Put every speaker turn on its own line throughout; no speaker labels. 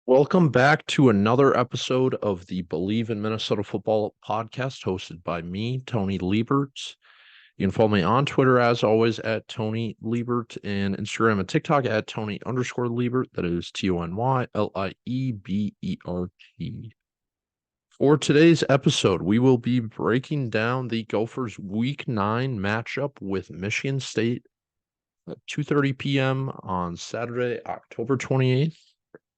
Welcome back to another episode of the Believe in Minnesota Football podcast hosted by me, Tony Liebert. You can follow me on Twitter, as always, at Tony Liebert and Instagram and TikTok at Tony_Liebert. That is TonyLiebert. For today's episode, we will be breaking down the Gophers' Week 9 matchup with Michigan State at 2:30 p.m. on Saturday, October 28th.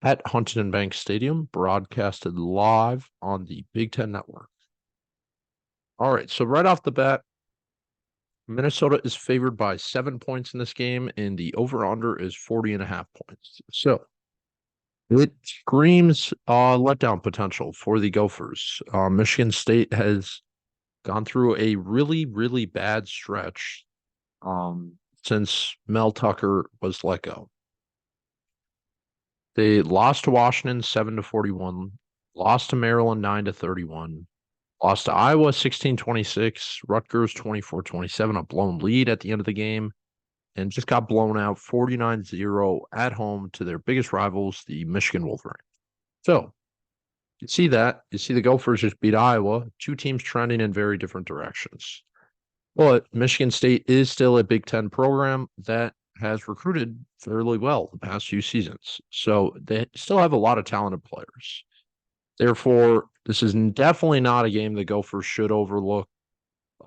At Huntington Bank Stadium, broadcasted live on the Big Ten Network. All right, so right off the bat, Minnesota is favored by 7 points in this game, and the over-under is 40.5 points. So it screams letdown potential for the Gophers. Michigan State has gone through a really, really bad stretch since Mel Tucker was let go. They lost to Washington 7-41, lost to Maryland 9-31, lost to Iowa 16-26, Rutgers 24-27, a blown lead at the end of the game, and just got blown out 49-0 at home to their biggest rivals, the Michigan Wolverines. So you see that. You see the Gophers just beat Iowa, two teams trending in very different directions. But Michigan State is still a Big Ten program that has recruited fairly well the past few seasons. So they still have a lot of talented players. Therefore, this is definitely not a game the Gophers should overlook,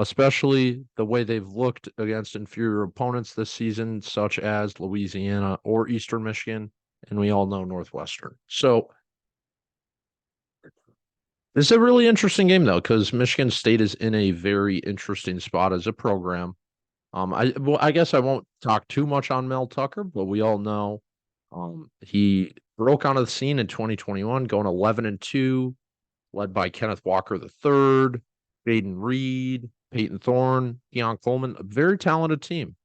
especially the way they've looked against inferior opponents this season, such as Louisiana or Eastern Michigan, and we all know Northwestern. So this is a really interesting game, though, because Michigan State is in a very interesting spot as a program. I guess I won't talk too much on Mel Tucker, but we all know he broke onto the scene in 2021, going 11-2, led by Kenneth Walker III, Baden Reed, Peyton Thorne, Keon Coleman, a very talented team.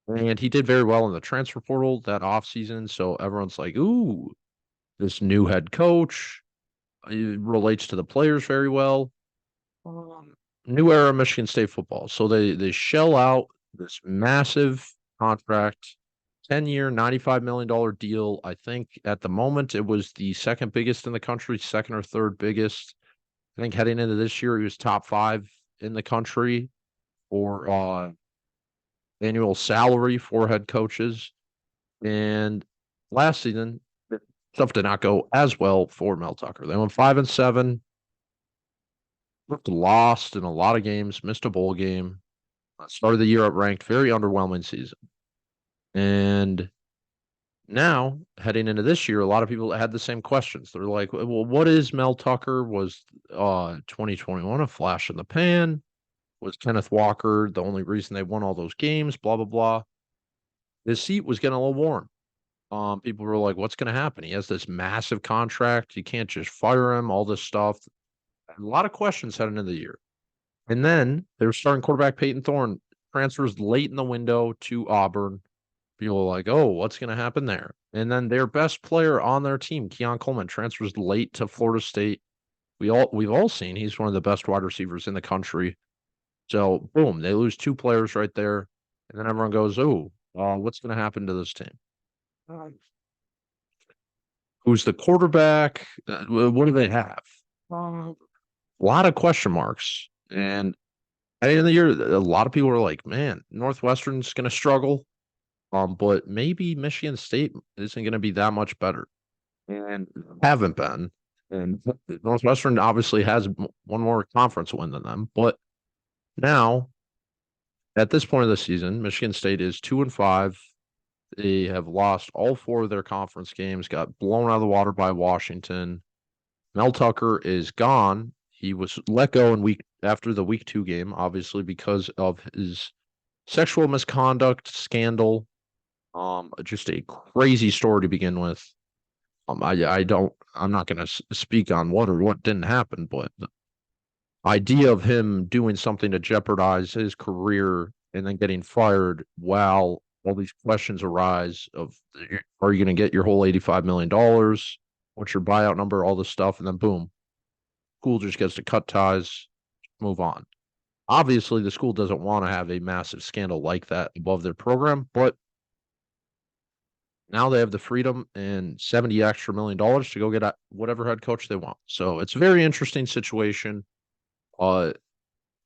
And he did very well in the transfer portal that offseason. So everyone's like, ooh, this new head coach relates to the players very well. New era Michigan State football. So they shell out this massive contract, 10-year, $95 million deal. I think at the moment it was the second biggest in the country, second or third biggest. I think heading into this year, he was top 5 in the country for annual salary for head coaches. And last season, stuff did not go as well for Mel Tucker. They went 5-7, lost in a lot of games, missed a bowl game. Started the year up ranked, very underwhelming season. And now, heading into this year, a lot of people had the same questions. They're like, well, what is Mel Tucker? Was 2021 a flash in the pan? Was Kenneth Walker the only reason they won all those games? Blah, blah, blah. His seat was getting a little warm. People were like, what's going to happen? He has this massive contract. You can't just fire him, all this stuff. A lot of questions heading into the year. And then they were starting quarterback Peyton Thorne transfers late in the window to Auburn. People are like, oh, what's going to happen there? And then their best player on their team, Keon Coleman, transfers late to Florida State. We've all seen he's one of the best wide receivers in the country. So boom, they lose 2 players right there. And then everyone goes, oh, what's going to happen to this team? Who's the quarterback? What do they have? A lot of question marks. And at the end of the year, a lot of people are like, man, Northwestern's going to struggle. But maybe Michigan State isn't going to be that much better, and haven't been. And Northwestern obviously has one more conference win than them. But now, at this point of the season, Michigan State is 2-5. They have lost all 4 of their conference games, got blown out of the water by Washington. Mel Tucker is gone. He was let go after the week 2 game, obviously because of his sexual misconduct scandal. Just a crazy story to begin with. I'm not going to speak on what didn't happen, but the idea of him doing something to jeopardize his career and then getting fired while all these questions arise of, are you going to get your whole $85 million? What's your buyout number? All this stuff. And then boom, school just gets to cut ties, move on. Obviously, the school doesn't want to have a massive scandal like that above their program, but Now they have the freedom and $70 extra million to go get whatever head coach they want. So it's a very interesting situation. Uh,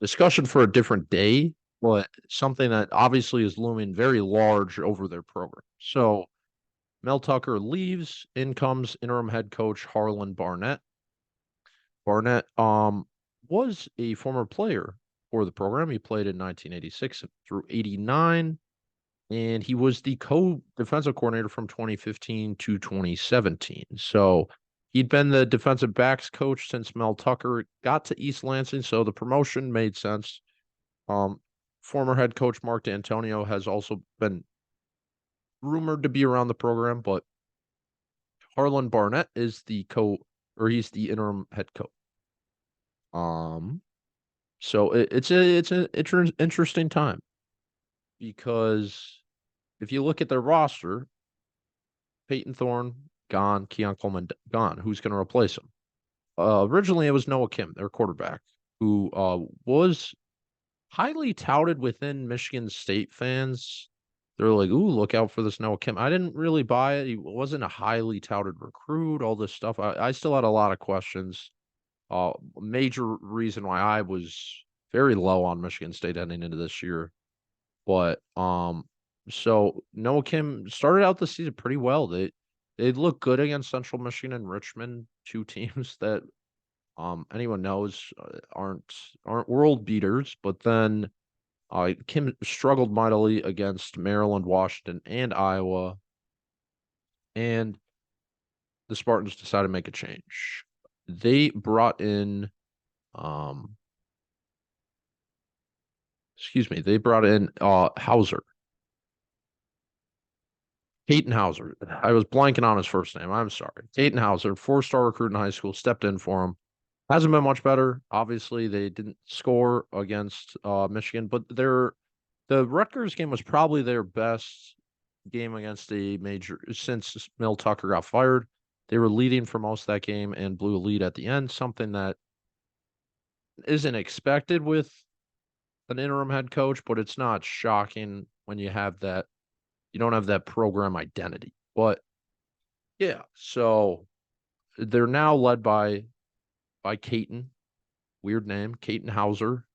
Discussion for a different day, but something that obviously is looming very large over their program. So Mel Tucker leaves, in comes interim head coach Harlan Barnett. Barnett was a former player for the program. He played in 1986 through 89, and he was the co-defensive coordinator from 2015 to 2017. So he'd been the defensive backs coach since Mel Tucker got to East Lansing, so the promotion made sense. Former head coach Mark D'Antonio has also been rumored to be around the program, but Harlan Barnett is he's the interim head coach. Um, so it's an interesting time because if you look at their roster, Peyton Thorne gone, Keon Coleman gone. Who's going to replace him? Originally, it was Noah Kim, their quarterback, who was highly touted within Michigan State fans. They're like, "Ooh, look out for this Noah Kim." I didn't really buy it. He wasn't a highly touted recruit. All this stuff. I still had a lot of questions. Major reason why I was very low on Michigan State heading into this year. But so Noah Kim started out the season pretty well. They looked good against Central Michigan and Richmond, two teams that anyone knows aren't world beaters. But then Kim struggled mightily against Maryland, Washington, and Iowa, and the Spartans decided to make a change. They brought in um they brought in Houser. Katin Houser. I was blanking on his first name. I'm sorry. Katin Houser, four-star recruit in high school, stepped in for him. Hasn't been much better. Obviously, they didn't score against Michigan, but the Rutgers game was probably their best game against a major since Mel Tucker got fired. They were leading for most of that game and blew a lead at the end, something that isn't expected with an interim head coach, but it's not shocking when you don't have that program identity. But yeah, so they're now led by Katin, weird name, Katin Houser,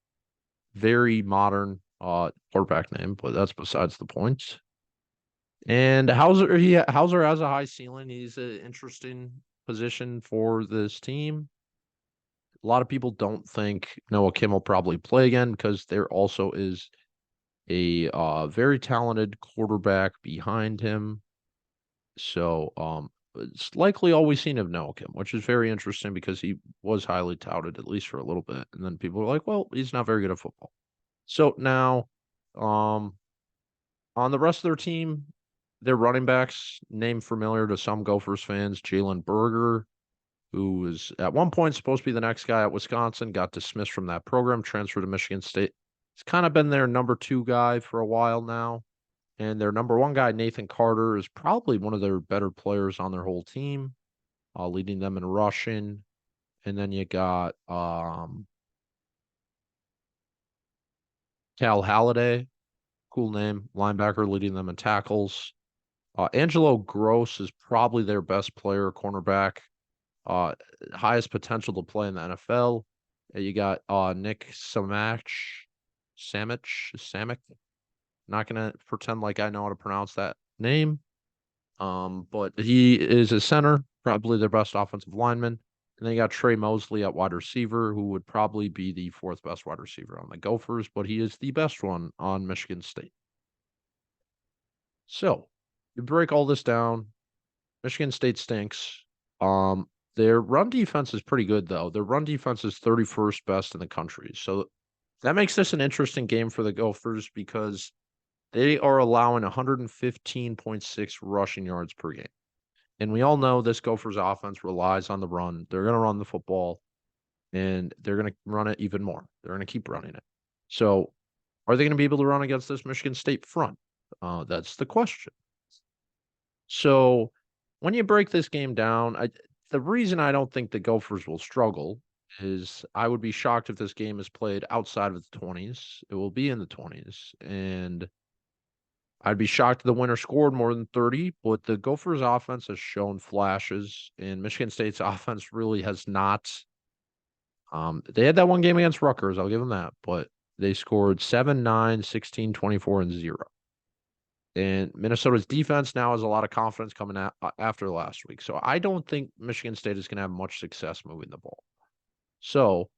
very modern quarterback name, but that's besides the point. And Hauser has a high ceiling. He's an interesting position for this team. A lot of people don't think Noah Kim will probably play again because there also is a very talented quarterback behind him. So it's likely all we've seen of Noah Kim, which is very interesting because he was highly touted at least for a little bit, and then people were like, "Well, he's not very good at football." So now, um, on the rest of their team, their running backs, name familiar to some Gophers fans, Jalen Berger, who was at one point supposed to be the next guy at Wisconsin, got dismissed from that program, transferred to Michigan State. He's kind of been their number two guy for a while now. And their number one guy, Nathan Carter, is probably one of their better players on their whole team, leading them in rushing. And then you got Cal Halliday, cool name, linebacker, leading them in tackles. Angelo Gross is probably their best player, cornerback, uh, highest potential to play in the NFL. You got Nick Samick. Not gonna pretend like I know how to pronounce that name. But he is a center, probably their best offensive lineman. And then you got Trey Mosley at wide receiver, who would probably be the fourth best wide receiver on the Gophers, but he is the best one on Michigan State. So you break all this down. Michigan State stinks. Their run defense is pretty good, though. Their run defense is 31st best in the country. So that makes this an interesting game for the Gophers because they are allowing 115.6 rushing yards per game. And we all know this Gophers offense relies on the run. They're going to run the football, and they're going to run it even more. They're going to keep running it. So are they going to be able to run against this Michigan State front? That's the question. So when you break this game down, the reason I don't think the Gophers will struggle is I would be shocked if this game is played outside of the 20s. It will be in the 20s. And I'd be shocked if the winner scored more than 30, but the Gophers offense has shown flashes, and Michigan State's offense really has not. They had that one game against Rutgers, I'll give them that, but they scored 7, 9, 16, 24, and 0. And Minnesota's defense now has a lot of confidence coming out after last week. So I don't think Michigan State is going to have much success moving the ball. So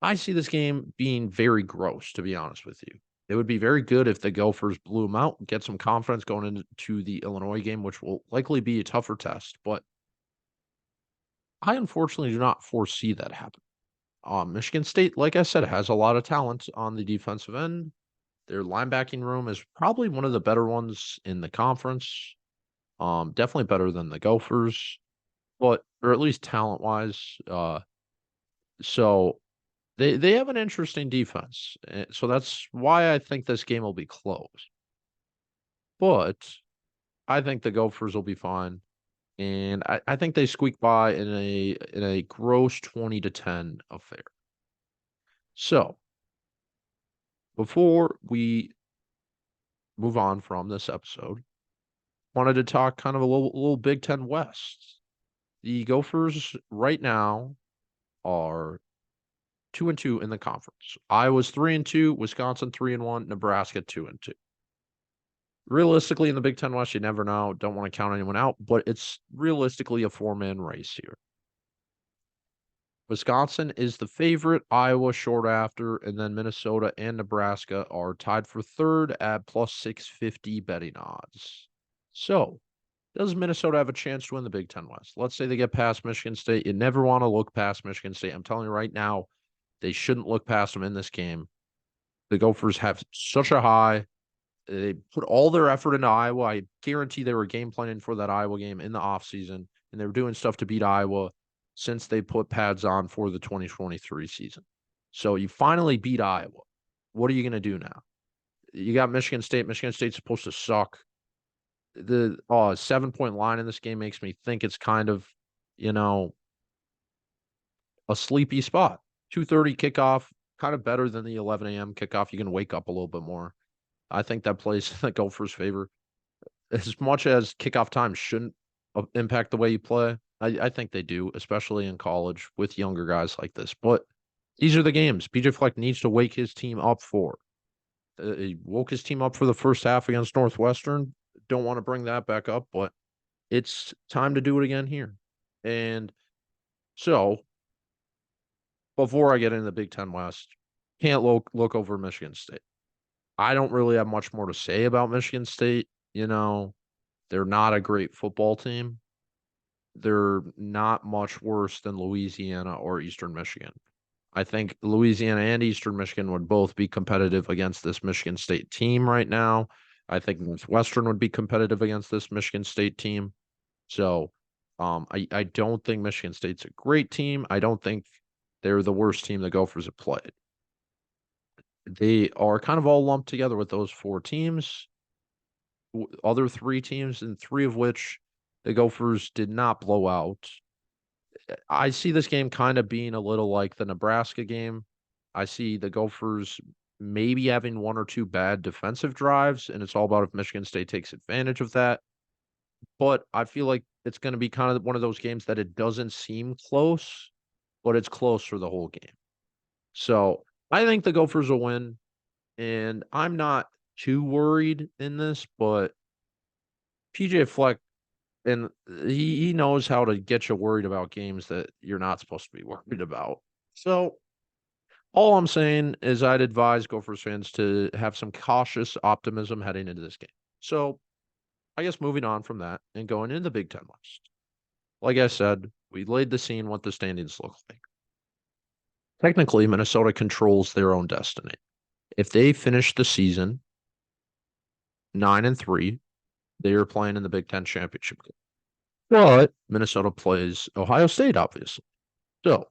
I see this game being very gross, to be honest with you. It would be very good if the Gophers blew them out, get some confidence going into the Illinois game, which will likely be a tougher test. But I unfortunately do not foresee that happen. Michigan State, like I said, has a lot of talent on the defensive end. Their linebacking room is probably one of the better ones in the conference. Definitely better than the Gophers, but or at least talent wise. So they have an interesting defense. So that's why I think this game will be close. But I think the Gophers will be fine. And I think they squeak by in a gross 20-10 affair. So before we move on from this episode, wanted to talk kind of a little Big Ten West. The Gophers right now are 2-2 in the conference. Iowa's 3-2, Wisconsin 3-1, Nebraska 2-2. Realistically, in the Big Ten West, you never know. Don't want to count anyone out, but it's realistically a four-man race here. Wisconsin is the favorite, Iowa short after, and then Minnesota and Nebraska are tied for third at plus 650 betting odds. So, does Minnesota have a chance to win the Big Ten West? Let's say they get past Michigan State. You never want to look past Michigan State. I'm telling you right now, they shouldn't look past them in this game. The Gophers have such a high. They put all their effort into Iowa. I guarantee they were game planning for that Iowa game in the offseason, and they were doing stuff to beat Iowa since they put pads on for the 2023 season. So you finally beat Iowa. What are you going to do now? You got Michigan State. Michigan State's supposed to suck. The 7-point line in this game makes me think it's kind of, a sleepy spot. 2:30 kickoff, kind of better than the 11 a.m. kickoff. You can wake up a little bit more. I think that plays in the Gophers' favor. As much as kickoff time shouldn't impact the way you play, I think they do, especially in college with younger guys like this. But these are the games PJ Fleck needs to wake his team up for. He woke his team up for the first half against Northwestern. Don't want to bring that back up, but it's time to do it again here. And so, before I get into the Big Ten West, can't look over Michigan State. I don't really have much more to say about Michigan State. They're not a great football team. They're not much worse than Louisiana or Eastern Michigan. I think Louisiana and Eastern Michigan would both be competitive against this Michigan State team right now. I think Northwestern would be competitive against this Michigan State team. So I don't think Michigan State's a great team. I don't think they're the worst team the Gophers have played. They are kind of all lumped together with those four teams. Other three teams, and three of which the Gophers did not blow out. I see this game kind of being a little like the Nebraska game. I see the Gophers maybe having one or two bad defensive drives, and it's all about if Michigan State takes advantage of that. But I feel like it's going to be kind of one of those games that it doesn't seem close, but it's close for the whole game. So I think the Gophers will win, and I'm not too worried in this, but PJ Fleck, and he knows how to get you worried about games that you're not supposed to be worried about. So all I'm saying is I'd advise Gophers fans to have some cautious optimism heading into this game. So I guess moving on from that and going into the Big Ten West. Like I said, we laid the scene what the standings look like. Technically, Minnesota controls their own destiny. If they finish the season 9-3, they are playing in the Big Ten championship game. But Minnesota plays Ohio State, obviously. So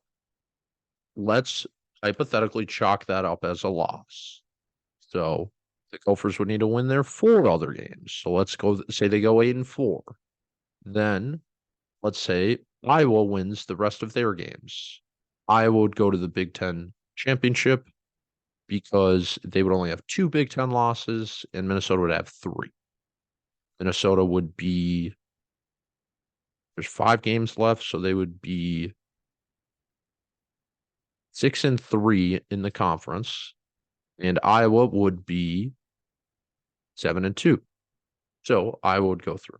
let's hypothetically chalk that up as a loss. So the Gophers would need to win their 4 other games. So let's say they go 8-4. Then let's say Iowa wins the rest of their games. Iowa would go to the Big Ten championship because they would only have 2 Big Ten losses and Minnesota would have 3. Minnesota would be, there's 5 games left, so they would be 6-3 in the conference, and Iowa would be 7-2. So Iowa would go through.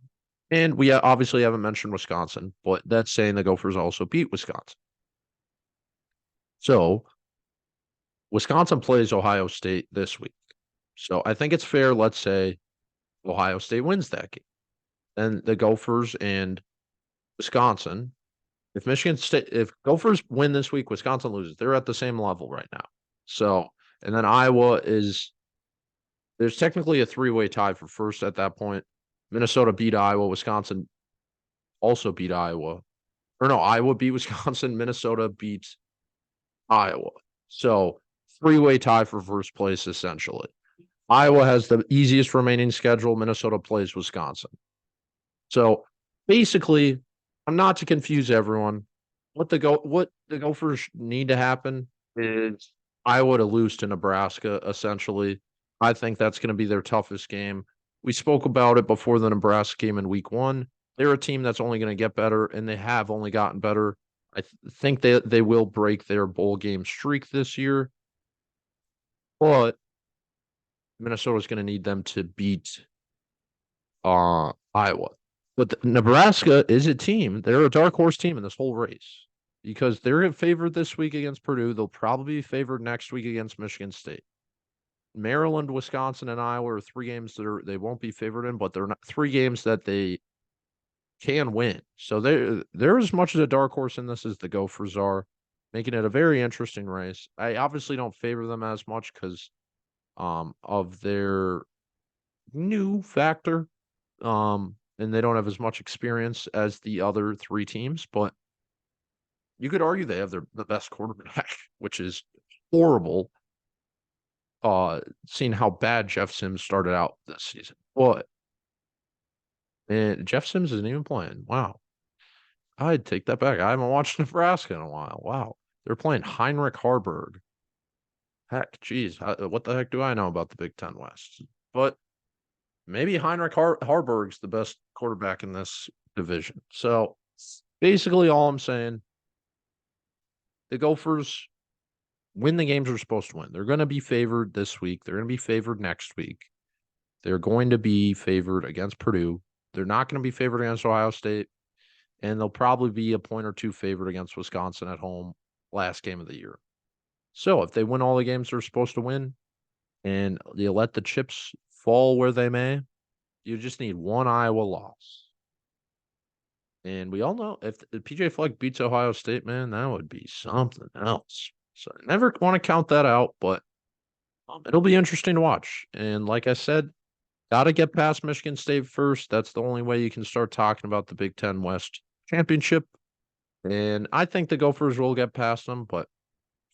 And we obviously haven't mentioned Wisconsin, but that's saying the Gophers also beat Wisconsin. So Wisconsin plays Ohio State this week. So I think it's fair, let's say Ohio State wins that game. Then the Gophers and Wisconsin, if Gophers win this week, Wisconsin loses, they're at the same level right now. So, and then Iowa there's technically a 3-way tie for first at that point. Minnesota beat Iowa, Wisconsin also beat Iowa. Or no, Iowa beat Wisconsin, Minnesota beat Iowa. So 3-way tie for first place, essentially. Iowa has the easiest remaining schedule. Minnesota plays Wisconsin. So basically, I'm not to confuse everyone. What the Gophers need to happen is Iowa to lose to Nebraska, essentially. I think that's going to be their toughest game. We spoke about it before the Nebraska game in week 1. They're a team that's only going to get better, and they have only gotten better. I think they will break their bowl game streak this year, but Minnesota's going to need them to beat Iowa. But Nebraska is a team. They're a dark horse team in this whole race because they're favored this week against Purdue. They'll probably be favored next week against Michigan State. Maryland, Wisconsin, and Iowa are 3 games that they won't be favored in, but they're not 3 games that they can win. So they're as much as a dark horse in this as the Gophers are, making it a very interesting race. I obviously don't favor them as much because of their new factor. And they don't have as much experience as the other 3 teams, but you could argue they have the best quarterback, which is horrible. Seeing how bad Jeff Sims started out this season. But and Jeff Sims isn't even playing. Wow. I'd take that back. I haven't watched Nebraska in a while. Wow. They're playing Heinrich Harburg. Heck, geez. What the heck do I know about the Big Ten West? But maybe Heinrich Harburg's the best quarterback in this division. So basically all I'm saying, the Gophers win the games they're supposed to win. They're going to be favored this week. They're going to be favored next week. They're going to be favored against Purdue. They're not going to be favored against Ohio State. And they'll probably be a point or 2 favored against Wisconsin at home last game of the year. So if they win all the games they're supposed to win and you let the chips fall where they may, you just need one Iowa loss. And we all know if PJ Fleck beats Ohio State, man, that would be something else. So I never want to count that out, but it'll be interesting to watch. And like I said, got to get past Michigan State first. That's the only way you can start talking about the Big Ten West Championship. And I think the Gophers will get past them, but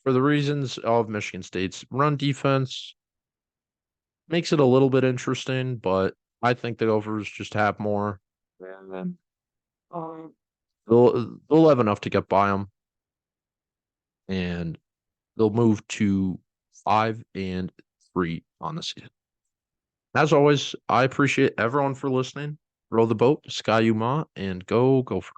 for the reasons of Michigan State's run defense, makes it a little bit interesting, but I think the Gophers just have more. And they'll have enough to get by them. And they'll move to 5-3 on the season. As always, I appreciate everyone for listening. Row the boat, Sky Uma, and go Gophers.